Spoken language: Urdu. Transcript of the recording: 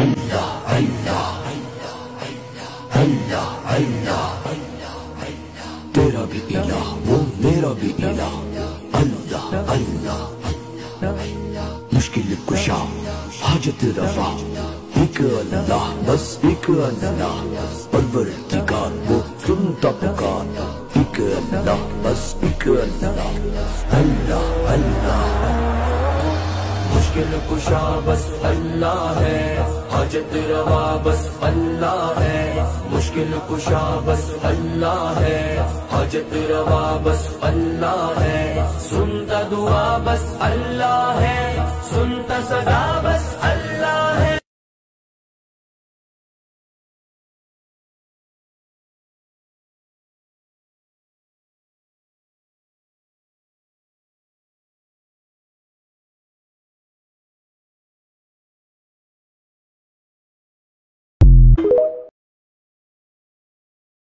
اللہ اللہ اللہ اللہ، تیرا بھی الہ وہ میرا بھی الہ، اللہ اللہ، مشکل کشا حاجت روا ایک اللہ، بس ایک اللہ، پروردگار وہ سنتا پکار، ایک اللہ بس ایک اللہ، اللہ اللہ، مشکل کشا بس اللہ ہے، حاجت روا بس اللہ ہے، مشکل کشا بس اللہ ہے، حاجت روا بس اللہ ہے، سنتا دعا بس اللہ ہے، سنتا صدا بس اللہ